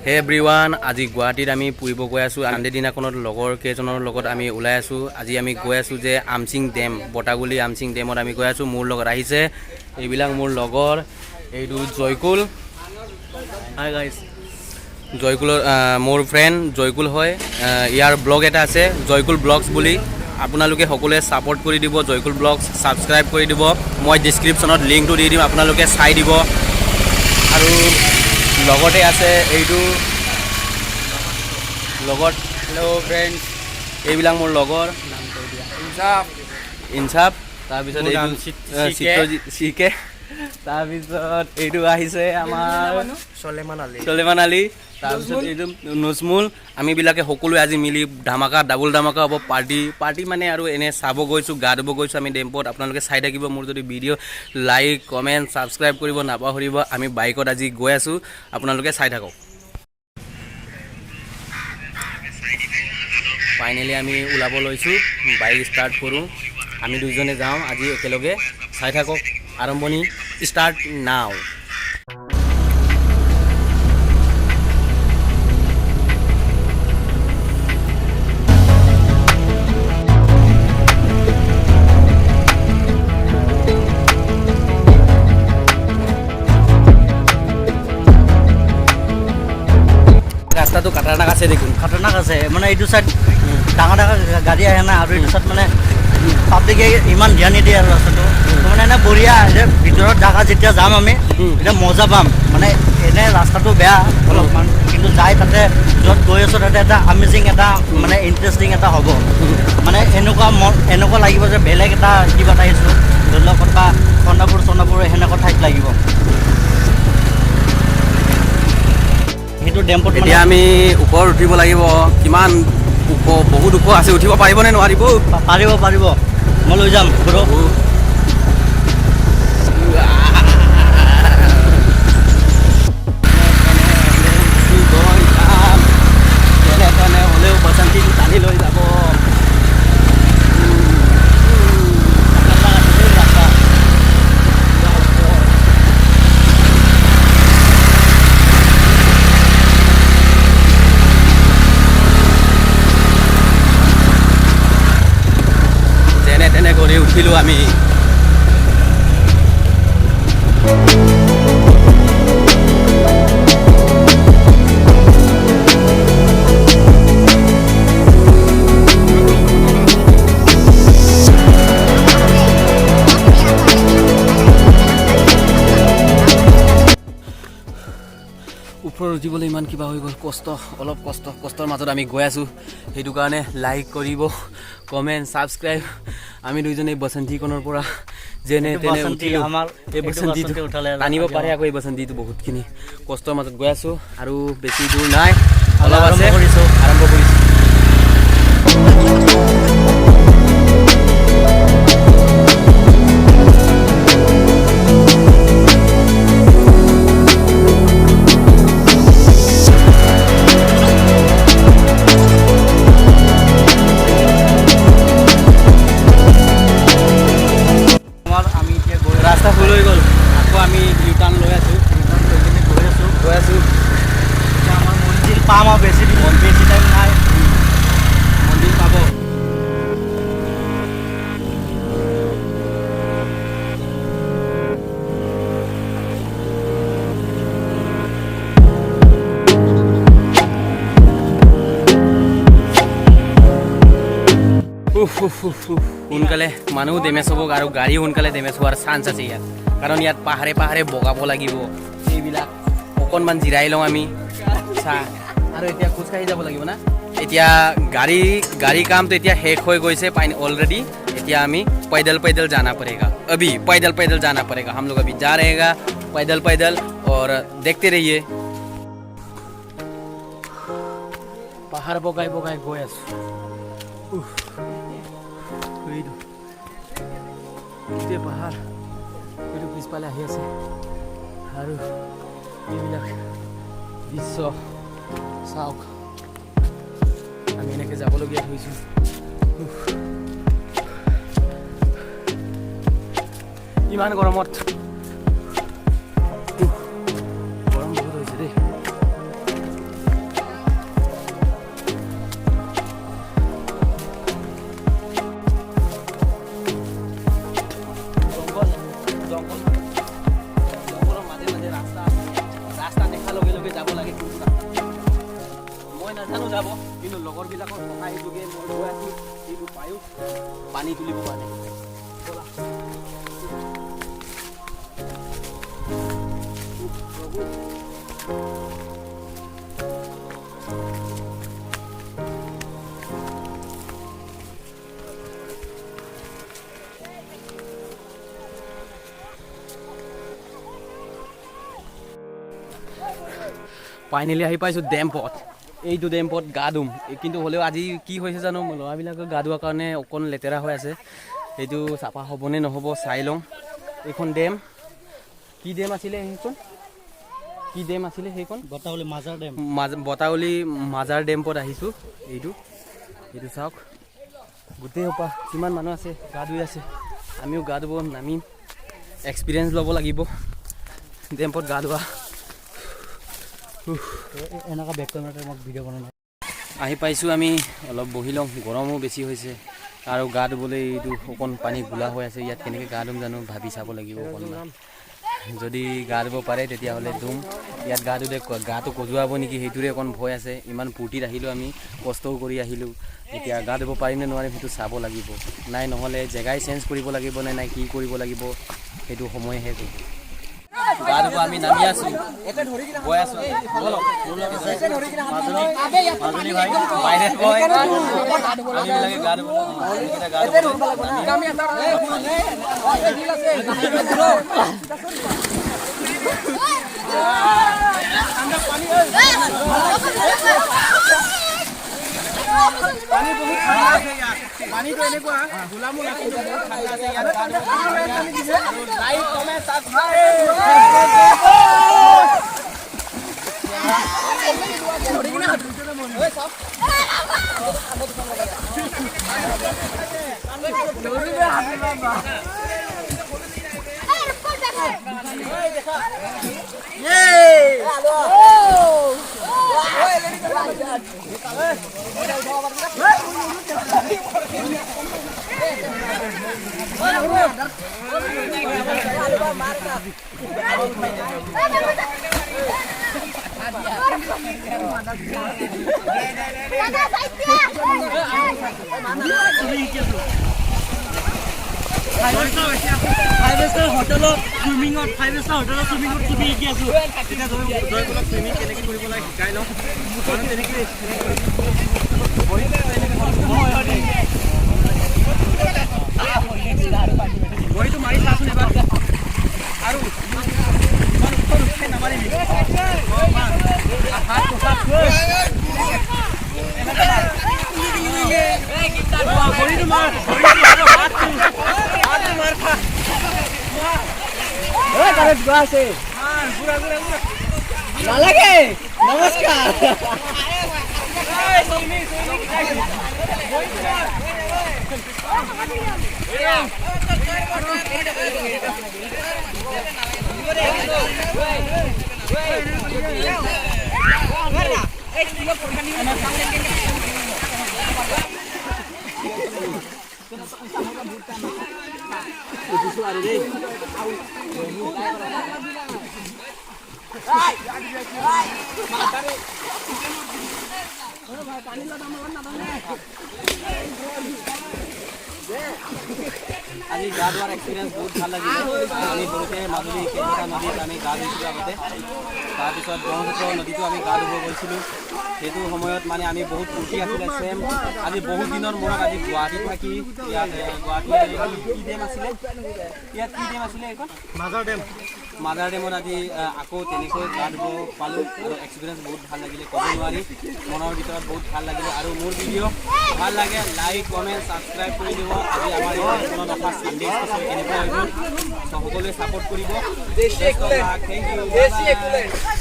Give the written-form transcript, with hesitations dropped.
হে এভৰিৱান, আজি গুৱাহাটীত আমি ফুৰিব গৈ আছোঁ। আনডে দিনাখনত লগৰ কেইজনৰ লগত আমি ওলাই আছোঁ। আজি আমি গৈ আছোঁ যে আমচিং ডেম, বটাগুলি আমচিং ডেমত আমি গৈ আছোঁ। মোৰ লগত আহিছে এইবিলাক মোৰ লগৰ, এইটো জয়কুল। হাই গাইছ, জয়কুলৰ মোৰ ফ্ৰেণ্ড জয়কুল হয়। ইয়াৰ ব্লগ এটা আছে জয়কুল ব্লগছ বুলি, আপোনালোকে সকলোৱে ছাপোৰ্ট কৰি দিব। জয়কুল ব্লগছ ছাবস্ক্ৰাইব কৰি দিব। মই ডিছক্ৰিপশ্যনত লিংকটো দি দিম, আপোনালোকে চাই দিব। আৰু লগতে আছে এইটো লগত, হেল্ল' ফ্ৰেণ্ডছ, এইবিলাক মোৰ লগৰ ইনচাফ, তাৰপিছত এইটো চিকে, তাৰপিছত এইটো আহিছে আমাৰ চলেমান আলী, তাৰপিছত এইটো নজমুল। আমিবিলাকে সকলোৱে আজি মিলি ধামাকা, ডাবুল ধামাকা হ'ব। পাৰ্টি মানে আৰু এনে চাব গৈছোঁ, গা ধুব গৈছোঁ আমি ডেম্পত। আপোনালোকে চাই থাকিব মোৰ যদি ভিডিঅ', লাইক কমেণ্ট ছাবস্ক্ৰাইব কৰিব নাপাহৰিব। আমি বাইকত আজি গৈ আছোঁ, আপোনালোকে চাই থাকক। ফাইনেলি আমি ওলাব লৈছোঁ, বাইক ষ্টাৰ্ট কৰোঁ। আমি দুইজনে যাওঁ আজি একেলগে, চাই থাকক। আৰম্ভণি ষ্টাৰ্ট নাও। ৰাস্তাটো খাটাৰনাক আছে, দেখোন খাতৰনাক আছে। মানে এইটো চাইড ডাঙৰ ডাঙৰ গাড়ী আহে না, আৰু এইটো চাইড মানে পাব্লিকে ইমান ধ্যান নিদিয়ে আৰু ৰাস্তাটো মানে এনে বঢ়িয়া। এতিয়া ভিতৰত জাগা যেতিয়া যাম আমি এতিয়া মজা পাম। মানে এনে ৰাস্তাটো বেয়া অলপমান, কিন্তু যাই তাতে য'ত গৈ আছোঁ তাতে এটা আমেজিং, এটা মানে ইণ্টাৰেষ্টিং এটা হ'ব। মানে এনেকুৱা লাগিব যে বেলেগ এটা কিবা এটা আহিছোঁ, ধৰি লওক ক'ৰবা চন্দাপুৰ সেনেকুৱা ঠাইত লাগিব। সেইটো ডেম্পত এতিয়া আমি ওপৰত উঠিব লাগিব। কিমান ওখ, বহুত ওখ আছে। উঠিব পাৰিবনে নোৱাৰিব? পাৰিব, মই লৈ যাম ঘৰত। হ'লেও বসন্তীটো টানি লৈ যাব। যেনে তেনে কৰি উঠিলোঁ আমি। ওপৰত উঠিবলৈ ইমান কিবা হৈ গ'ল, অলপ কষ্টৰ মাজত আমি গৈ আছোঁ। সেইটো কাৰণে লাইক কৰিব, কমেণ্ট, ছাবস্ক্ৰাইব। আমি দুইজনে বসন্তীখনৰ পৰা যেনে তেনে উঠিলোঁ। এই বসন্তীটো টানিব পাৰে আকৌ। এই বসন্তীটো বহুতখিনি কষ্টৰ মাজত গৈ আছোঁ, আৰু বেছি দূৰ নাই, অলপ আছে, আৰম্ভ কৰিছোঁ। ৰাস্তা ফুল হৈ গ'ল, আকৌ আমি ইউ টাৰ্ণ লৈ আছোঁ। আমাৰ মন্দিৰ পাম আৰু বেছি টাইম নাই, মন্দিৰ পাব। সোনকালে মানুহ ডেমেজ হ'ব আৰু গাড়ী সোনকালে ডেমেজ হোৱাৰ চান্স আছে ইয়াত, কাৰণ ইয়াত পাহাৰে বগাব লাগিব। এইবিলাক অকণমান জিৰাই লওঁ আমি, আৰু এতিয়া খোজকাঢ়ি যাব লাগিব না। এতিয়া গাড়ী কামটো এতিয়া শেষ হৈ গৈছে অলৰেডি। এতিয়া আমি पैदल जाना पड़ेगा। अभी पैदल जाना पड़ेगा। हम लोग अभी जा रहेगा पैदल, और देखते रहिए। পাহাৰ বগাই গৈ আছোঁ। গোটেই পাহাৰ, এইটো পিছফালে আহি আছে, আৰু এইবিলাক দৃশ্য চাওক। আমি এনেকৈ যাবলগীয়া হৈছোঁ। ইমান গৰমত গৰম বহুত হৈছে দেই। যাব লাগে কোনটো ৰাস্তা মই নাজানো যাব কিন্তু লগৰবিলাকৰ সহায় যোগে মই গৈ আছোঁ এইটো পায়ো পানী তুলিব কাৰণে ব'লা ফাইনেলি আহি পাইছোঁ ডেম্পত এইটো ডেম্পত গা ধুম কিন্তু হ'লেও আজি কি হৈছে জানো ল'ৰাবিলাকে গা ধোৱাৰ কাৰণে অকণ লেতেৰা হৈ আছে এইটো চাফা হ'বনে নহ'ব চাই লওঁ এইখন ডেম কি ডেম আছিলে সেইখন কি ডেম আছিলে সেইখন বটাৱলী মাজাৰ ডেম বটাৱলী মাজাৰ ডেম্পত আহিছোঁ এইটো চাওক গোটেই সোপা কিমান মানুহ আছে গা ধুই আছে আমিও গা ধুব নামিম এক্সপিৰিয়েঞ্চ ল'ব লাগিব ডেম্পত গা ধোৱা এনেকুৱা বেক কেমেৰাতে মোক ভিডিঅ' বনাই আহি পাইছোঁ আমি অলপ বহি লওঁ গৰমো বেছি হৈছে আৰু গা ধুবলৈ এইটো অকণ পানী গোলা হৈ আছে ইয়াত কেনেকৈ গা ধুম জানো ভাবি চাব লাগিব অকণমান যদি গা ধুব পাৰে তেতিয়াহ'লে ধুম ইয়াত গা ধুলে গাটো কজুৱাব নেকি সেইটোৰে অকণ ভয় আছে ইমান ফূৰ্তিত আহিলোঁ আমি কষ্টও কৰি আহিলোঁ এতিয়া গা ধুব পাৰিম নে নোৱাৰিম সেইটো চাব লাগিব নাই নহ'লে জেগাই চেঞ্জ কৰিব লাগিব নে নাই কি কৰিব লাগিব সেইটো সময়হে কৰিব গা ধুব আমি নামি আছোঁ গৈ আছোঁ বাহিৰে গৈ আমিবিলাকে গা ধুব পানী বহুত ঠাণ্ডা আছে ইয়াত পানীটো এনেকুৱা গোলামুলা কিন্তু বহুত ঠাণ্ডা আছে ইয়াত লাইক কমেণ্ট হোটেলত চুইমিঙত চুইমিং শিকি আছোঁ এতিয়া জয়পুৰত চুইমিং কেনেকৈ কৰিব লাগে শিকাই লওঁ ভৰিটো মাৰি চাচোন এবাৰ আৰু নামাৰিবি ভৰিটো মাৰ নালাগে নমস্কাৰ আজি গা ধোৱাৰ এক্সপিৰিয়েঞ্চ বহুত ভাল লাগিলে আমি সৰুতে মাজুলী কেইটা নদীত আমি গা ধুইছিলোঁ আগতে তাৰপিছত ব্ৰহ্মপুত্ৰ নদীতো আমি গা ধুব গৈছিলোঁ সেইটো সময়ত মানে আমি বহুত ফূৰ্তি আছিলে ছেম আজি বহুত দিনৰ মূৰত আজি গুৱাহাটীত থাকি ইয়াত গুৱাহাটীত কি ডেম আছিলে ইয়াত কি ডেম আছিলে এইখন মাজাৰ ডেমত আজি আকৌ তেনেকৈ গা ধুব পালোঁ আৰু এক্সপিৰিয়েঞ্চ বহুত ভাল লাগিলে ক'ব নোৱাৰি মনৰ ভিতৰত বহুত ভাল লাগিলে আৰু মোৰ ভিডিঅ' ভাল লাগে লাইক কমেণ্ট ছাবস্ক্ৰাইব কৰি দিব আজি আমাৰ এই অঞ্চলত অহা ছানডে স্পেচিয়েল কেনেকুৱা হৈ গ'ল সকলোৱে ছাপোৰ্ট কৰিব থেংক ইউ